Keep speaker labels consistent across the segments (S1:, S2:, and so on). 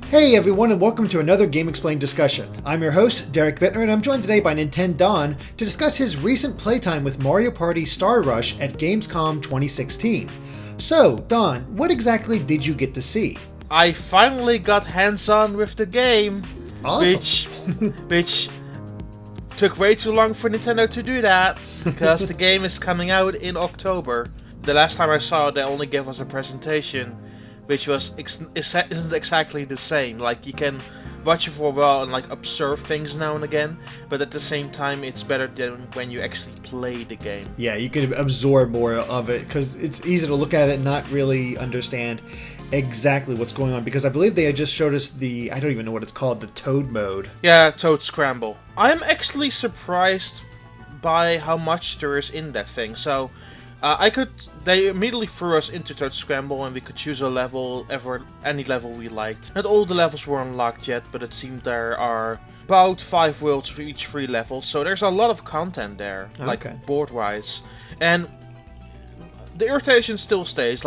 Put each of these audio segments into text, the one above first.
S1: Hey everyone, and welcome to another Game Explained discussion. I'm your host, Derek Bittner, and I'm joined today by Nintendaan to discuss his recent playtime with Mario Party Star Rush at Gamescom 2016. So, Don, what exactly did you get to see?
S2: I finally got hands-on with the game,
S1: Awesome.
S2: which took way too long for Nintendo to do that, because the game is coming out in October. The last time I saw it, they only gave us a presentation, which isn't exactly the same. Like, you can watch it for a while and observe things now and again, but at the same time it's better than when you actually play the game.
S1: Yeah, you can absorb more of it, because it's easy to look at it and not really understand exactly what's going on, because I believe they had just showed us I don't even know what it's called, the Toad mode.
S2: Yeah, Toad Scramble. I'm actually surprised by how much there is in that thing. So, they immediately threw us into Toad Scramble and we could choose a level, any level we liked. Not all the levels were unlocked yet, but it seemed there are about 5 worlds for each 3 levels, so there's a lot of content there, board-wise. And the irritation still stays,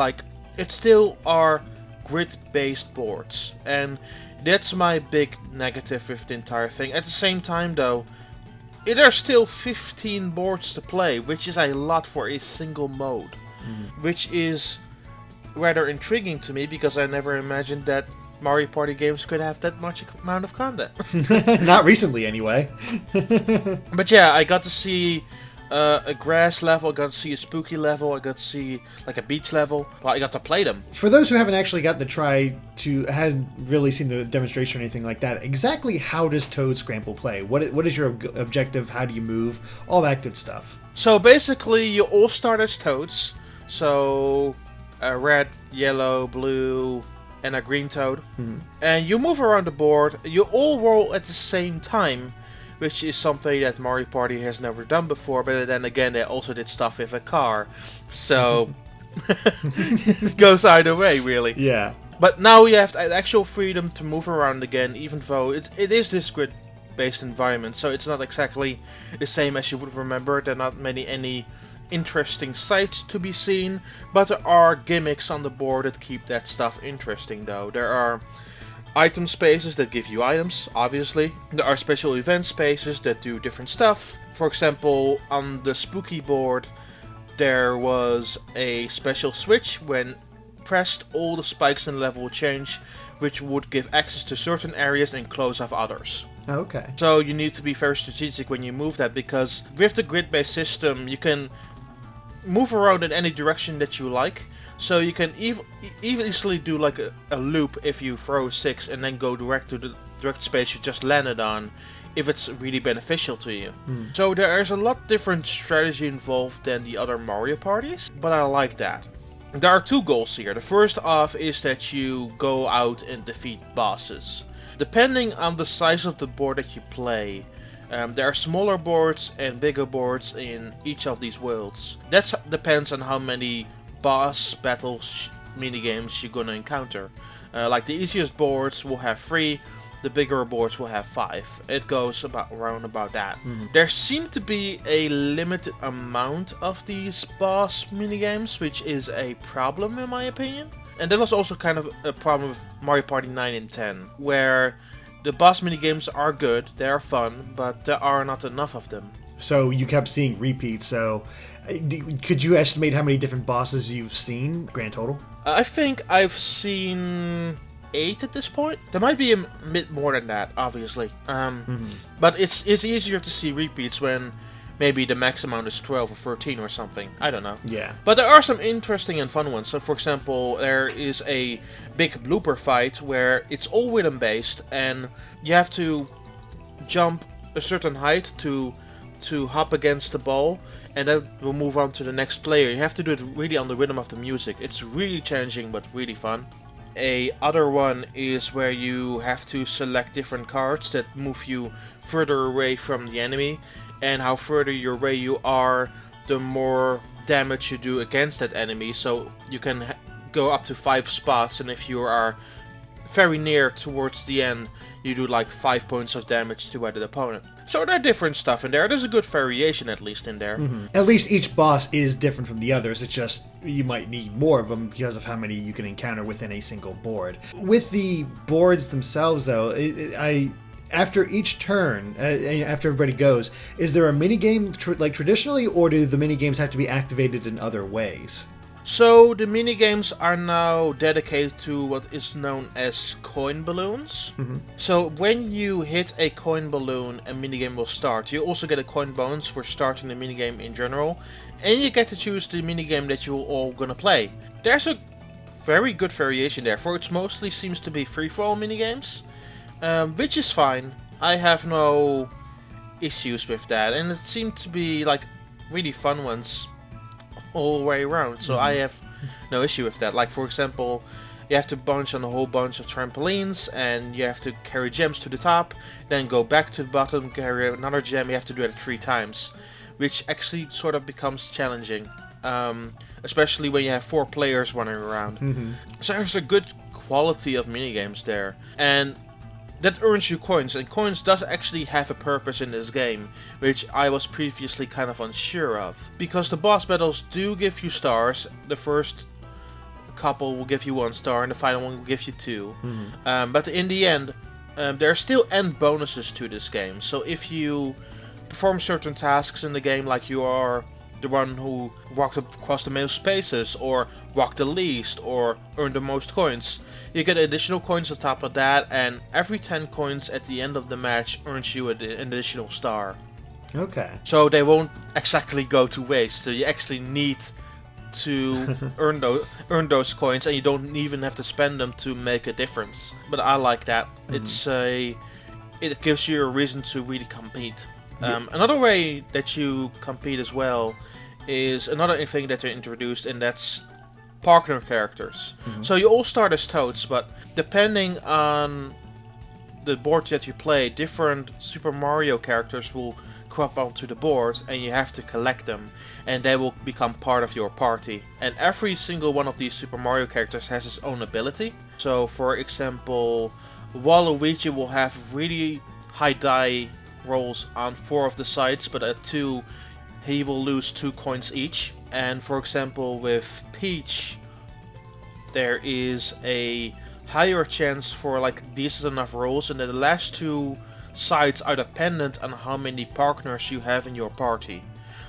S2: it still are grid-based boards, and that's my big negative with the entire thing. At the same time though, there's still 15 boards to play, which is a lot for a single mode. Which is rather intriguing to me, because I never imagined that Mario Party games could have that much amount of content.
S1: Not recently, anyway.
S2: But yeah, I got to see a grass level, I got to see a spooky level, I got to see a beach level. Well, I got to play them.
S1: For those who haven't actually got hasn't really seen the demonstration or anything like that, exactly how does Toad Scramble play? What is your objective? How do you move? All that good stuff.
S2: So basically, you all start as Toads. So, a red, yellow, blue, and a green Toad. And you move around the board. You all roll at the same time, which is something that Mario Party has never done before, but then again, they also did stuff with a car. So, it goes either way, really.
S1: Yeah.
S2: But now you have actual freedom to move around again, even though it is this grid-based environment, so it's not exactly the same as you would remember. There are not any interesting sights to be seen, but there are gimmicks on the board that keep that stuff interesting, though. There are item spaces that give you items, obviously. There are special event spaces that do different stuff. For example, on the spooky board, there was a special switch. When pressed, all the spikes in the level would change, which would give access to certain areas and close off others.
S1: Okay.
S2: So you need to be very strategic when you move that, because with the grid-based system, you can move around in any direction that you like. So you can easily do a loop if you throw 6 and then go direct to the direct space you just landed on, if it's really beneficial to you. So there is a lot different strategy involved than the other Mario parties, but I like that. There are 2 goals here. The first off is that you go out and defeat bosses. Depending on the size of the board that you play, there are smaller boards and bigger boards in each of these worlds. That depends on how many boss battles minigames you're gonna encounter. The easiest boards will have 3, the bigger boards will have 5. It goes around about that. There seem to be a limited amount of these boss minigames, which is a problem in my opinion. And that was also kind of a problem with Mario Party 9 and 10, where the boss minigames are good, they are fun, but there are not enough of them.
S1: So you kept seeing repeats, so could you estimate how many different bosses you've seen, grand total?
S2: I think I've seen 8 at this point. There might be a bit more than that, obviously. But it's easier to see repeats when maybe the max amount is 12 or 13 or something. I don't know.
S1: Yeah.
S2: But there are some interesting and fun ones. So, for example, there is a big blooper fight where it's all rhythm based, and you have to jump a certain height to hop against the ball, and then we'll move on to the next player. You have to do it really on the rhythm of the music. It's really challenging, but really fun. A other one is where you have to select different cards that move you further away from the enemy, and how further away you are, the more damage you do against that enemy. So you can go up to 5 spots, and if you are very near towards the end, you do like 5 points of damage to an opponent. So there are different stuff in there. There's a good variation at least in there.
S1: At least each boss is different from the others. It's just you might need more of them because of how many you can encounter within a single board. With the boards themselves, though, after each turn, after everybody goes, is there a minigame like traditionally, or do the minigames have to be activated in other ways?
S2: So the minigames are now dedicated to what is known as coin balloons. So when you hit a coin balloon, a minigame will start. You also get a coin bonus for starting the minigame in general, and you get to choose the minigame that you're all gonna play. There's a very good variation there, for it mostly seems to be free-for-all minigames, which is fine. I have no issues with that, and it seemed to be like really fun ones all the way around, so I have no issue with that. Like, for example, you have to bunch on a whole bunch of trampolines, and you have to carry gems to the top, then go back to the bottom, carry another gem. You have to do it 3 times, which actually sort of becomes challenging, especially when you have 4 players running around. So there's a good quality of minigames there, and that earns you coins, and coins does actually have a purpose in this game, which I was previously kind of unsure of. Because the boss battles do give you stars. The first couple will give you 1 star, and the final one will give you 2. But in the end, there are still end bonuses to this game. So if you perform certain tasks in the game, like you are the one who walked across the most spaces, or walked the least, or earned the most coins, you get additional coins on top of that, and every 10 coins at the end of the match earns you an additional star.
S1: Okay.
S2: So they won't exactly go to waste, so you actually need to earn those coins, and you don't even have to spend them to make a difference. But I like that. It gives you a reason to really compete. Another way that you compete as well is another thing that they introduced, and that's partner characters. So you all start as Toads, but depending on the board that you play, different Super Mario characters will crop onto the board, and you have to collect them, and they will become part of your party. And every single one of these Super Mario characters has its own ability. So for example, Waluigi will have really high die rolls on 4 of the sides, but at 2 he will lose 2 coins each. And for example, with Peach, there is a higher chance for like decent enough rolls, and then the last 2 sides are dependent on how many partners you have in your party.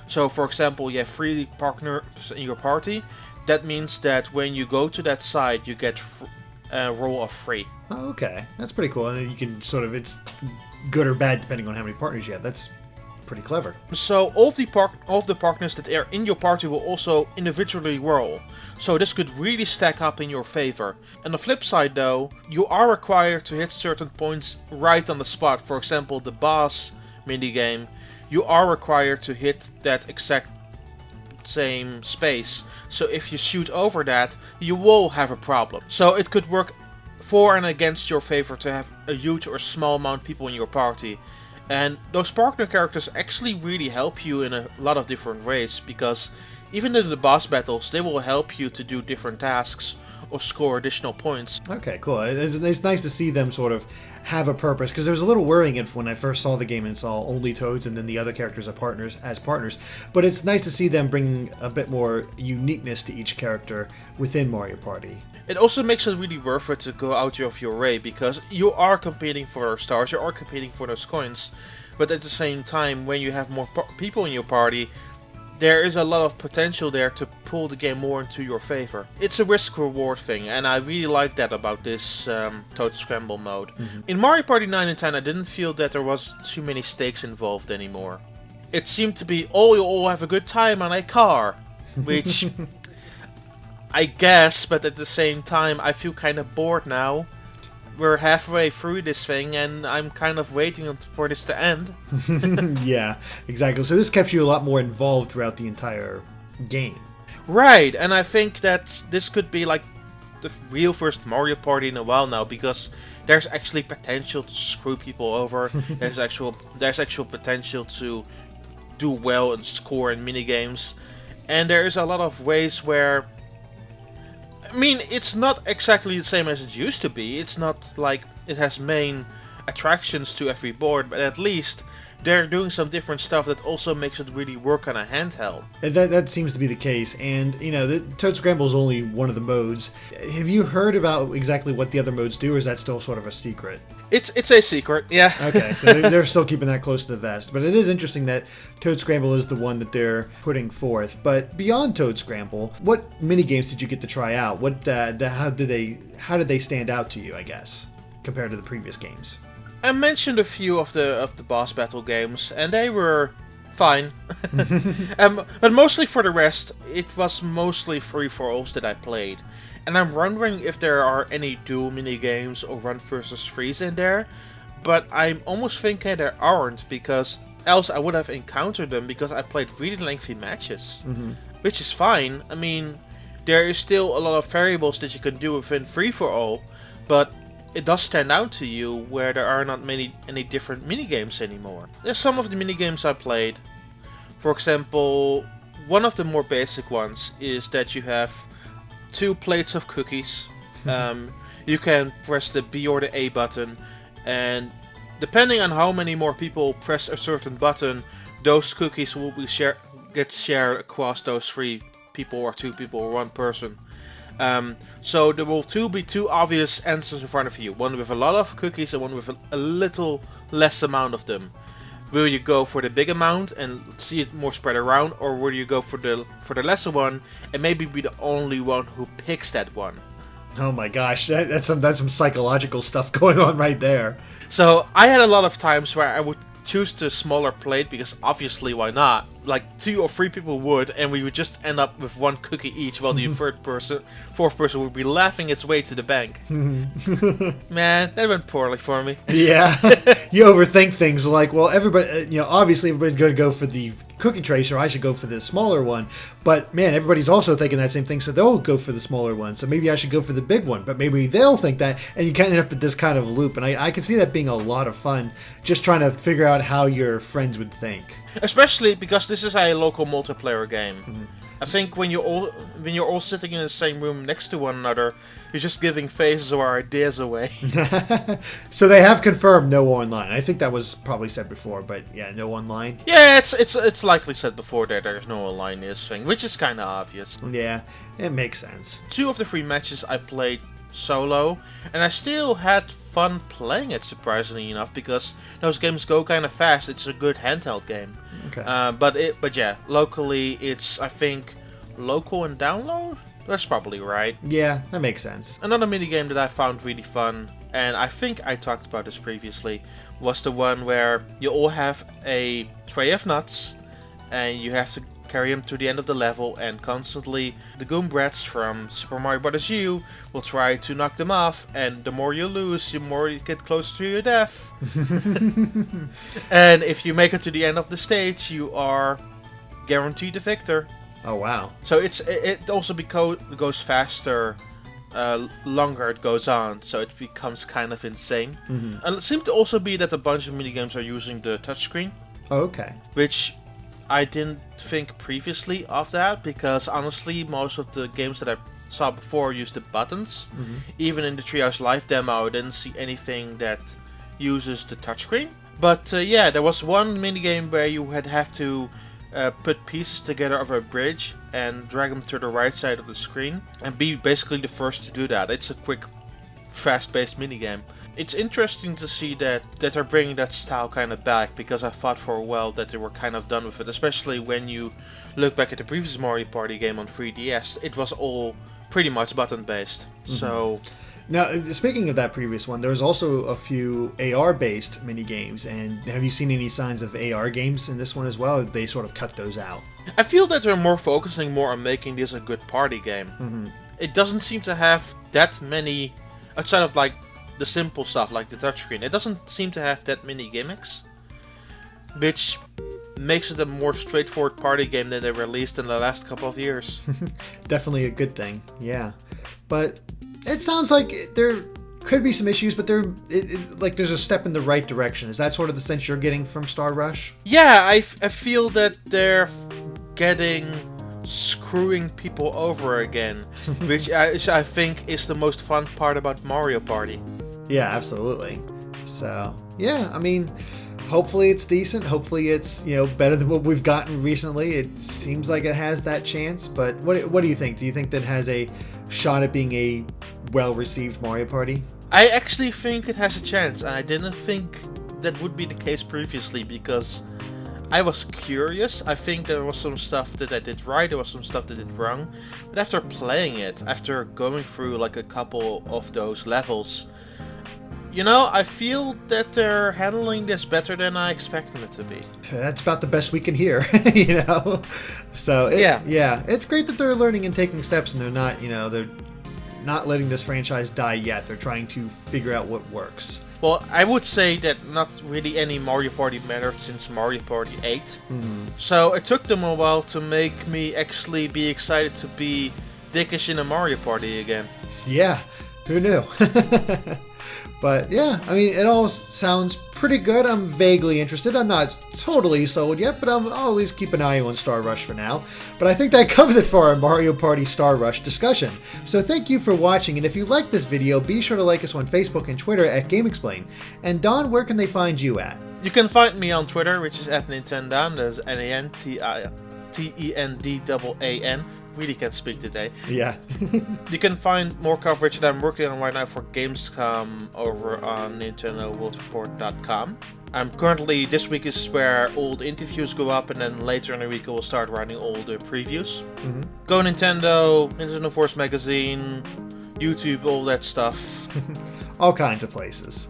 S2: So for example, you have 3 partners in your party. That means that when you go to that side, you get a roll of 3.
S1: Oh, okay, that's pretty cool. And then you can sort of, it's good or bad depending on how many partners you have. That's pretty clever.
S2: So all of the partners that are in your party will also individually roll. So this could really stack up in your favor. On the flip side though, you are required to hit certain points right on the spot. For example, the boss minigame, you are required to hit that exact same space. So if you shoot over that, you will have a problem. So it could work for and against your favor to have a huge or small amount of people in your party. And those partner characters actually really help you in a lot of different ways, because even in the boss battles, they will help you to do different tasks or score additional points.
S1: Okay, cool. It's nice to see them sort of have a purpose, because there was a little worrying when I first saw the game and saw only Toads and then the other characters as partners. But it's nice to see them bring a bit more uniqueness to each character within Mario Party.
S2: It also makes it really worth it to go out of your way, because you are competing for those stars, you are competing for those coins, but at the same time, when you have more people in your party, there is a lot of potential there to pull the game more into your favor. It's a risk-reward thing, and I really like that about this Toad Scramble mode. In Mario Party 9 and 10, I didn't feel that there was too many stakes involved anymore. It seemed to be, oh, you all have a good time on a car, which I guess, but at the same time, I feel kind of bored now. We're halfway through this thing, and I'm kind of waiting for this to end.
S1: Yeah, exactly. So this kept you a lot more involved throughout the entire game.
S2: Right, and I think that this could be like the real first Mario Party in a while now, because there's actually potential to screw people over. there's actual potential to do well and score in minigames, and there is a lot of ways where I mean, it's not exactly the same as it used to be. It's not like it has main attractions to every board, but at least they're doing some different stuff that also makes it really work on a handheld.
S1: That seems to be the case, and the Toad Scramble is only one of the modes. Have you heard about exactly what the other modes do, or is that still sort of a secret?
S2: It's a secret, yeah.
S1: Okay, so they're still keeping that close to the vest, but it is interesting that Toad Scramble is the one that they're putting forth. But beyond Toad Scramble, what mini games did you get to try out? How did they stand out to you, I guess, compared to the previous games?
S2: I mentioned a few of the boss battle games, and they were fine. But mostly for the rest, it was mostly free-for-alls that I played. And I'm wondering if there are any dual mini-games or run versus freeze in there, but I'm almost thinking there aren't, because else I would have encountered them, because I played really lengthy matches. Which is fine. I mean, there is still a lot of variables that you can do within free-for-all, but it does stand out to you where there are not any different minigames anymore. There's some of the minigames I played. For example, one of the more basic ones is that you have 2 plates of cookies. You can press the B or the A button, and depending on how many more people press a certain button, those cookies will be get shared across those 3 people or 2 people or 1 person. So there will be 2 obvious answers in front of you, one with a lot of cookies and one with a little less amount of them. Will you go for the big amount and see it more spread around, or will you go for the lesser one and maybe be the only one who picks that one?
S1: Oh my gosh, that's some psychological stuff going on right there.
S2: So I had a lot of times where I would choose the smaller plate, because obviously why not? Like 2 or 3 people would, and we would just end up with 1 cookie each, while the fourth person would be laughing its way to the bank. Man, that went poorly for me.
S1: Yeah, you overthink things like, well, everybody, obviously everybody's going to go for the cookie tracer. I should go for the smaller one, but man, everybody's also thinking that same thing, so they'll go for the smaller one. So maybe I should go for the big one, but maybe they'll think that, and you kind of end up with this kind of loop. And I can see that being a lot of fun, just trying to figure out how your friends would think.
S2: Especially because this is a local multiplayer game. I think when you're all sitting in the same room next to one another, you're just giving faces or ideas away.
S1: So they have confirmed no online. I think that was probably said before, but yeah, no online.
S2: Yeah, it's likely said before that there's no online this thing, which is kind of obvious.
S1: Yeah, it makes sense.
S2: 2 of the 3 matches I played solo, and I still had fun playing it, surprisingly enough, because those games go kind of fast. It's a good handheld game.
S1: Okay.
S2: But yeah, locally it's, I think, local and download? That's probably right.
S1: Yeah, that makes sense.
S2: Another minigame that I found really fun, and I think I talked about this previously, was the one where you all have a tray of nuts, and you have to carry them to the end of the level, and constantly the Goombrats from Super Mario Bros. U will try to knock them off, and the more you lose, the more you get closer to your death. And if you make it to the end of the stage, you are guaranteed the victor.
S1: Oh wow.
S2: So it also goes faster longer it goes on, so it becomes kind of insane. And it seemed to also be that a bunch of minigames are using the touchscreen.
S1: Oh, okay.
S2: Which I didn't think previously of that, because honestly most of the games that I saw before used the buttons. Even in the Treehouse Live demo I didn't see anything that uses the touchscreen. But yeah, there was one minigame where you would have to put pieces together of a bridge and drag them to the right side of the screen and be basically the first to do that. It's a quick, fast-paced minigame. It's interesting to see that they're bringing that style kind of back, because I thought for a while that they were kind of done with it, especially when you look back at the previous Mario Party game on 3DS. It was all pretty much button-based. So
S1: now, speaking of that previous one, there's also a few AR-based mini-games, and have you seen any signs of AR games in this one as well? They sort of cut those out.
S2: I feel that they're focusing more on making this a good party game. It doesn't seem to have that many, outside of like the simple stuff like the touchscreen, it doesn't seem to have that many gimmicks, which makes it a more straightforward party game than they released in the last couple of years.
S1: Definitely a good thing, yeah. But it sounds like there could be some issues, but like there's a step in the right direction. Is that sort of the sense you're getting from Star Rush?
S2: Yeah, I feel that they're getting screwing people over again, which I think is the most fun part about Mario Party.
S1: Yeah, absolutely. So, yeah, I mean, hopefully it's decent. Hopefully it's, better than what we've gotten recently. It seems like it has that chance, but what do you think? Do you think that has a shot at being a well-received Mario Party?
S2: I actually think it has a chance, and I didn't think that would be the case previously because I was curious. I think there was some stuff that I did right, there was some stuff that I did wrong, but after playing it, after going through like a couple of those levels, I feel that they're handling this better than I expected it to be.
S1: That's about the best we can hear, So, it's great that they're learning and taking steps, and they're not letting this franchise die yet. They're trying to figure out what works.
S2: Well, I would say that not really any Mario Party mattered since Mario Party 8.
S1: Mm-hmm.
S2: So it took them a while to make me actually be excited to be dickish in a Mario Party again.
S1: Yeah, who knew? But yeah, I mean, it all sounds pretty good. I'm vaguely interested. I'm not totally sold yet, but I'll at least keep an eye on Star Rush for now. But I think that covers it for our Mario Party Star Rush discussion. So thank you for watching, and if you liked this video, be sure to like us on Facebook and Twitter at GameXplain. And Don, where can they find you at?
S2: You can find me on Twitter, which is at Nintendaan. That's Nantendaan. Really can't speak today.
S1: Yeah.
S2: You can find more coverage that I'm working on right now for Gamescom over on NintendoWorldReport.com. I'm currently, this week is where all the interviews go up, and then later in the week I will start writing all the previews. Mm-hmm. Go Nintendo, Nintendo Force Magazine, YouTube, all that stuff.
S1: All kinds of places.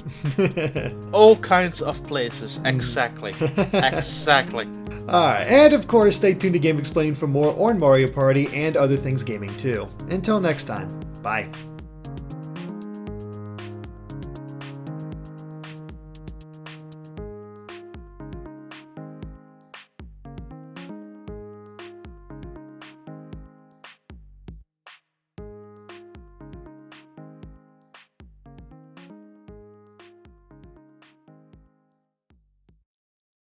S2: All kinds of places, exactly. Exactly.
S1: Alright, and of course, stay tuned to Game Explained for more on Mario Party and other things gaming too. Until next time, bye.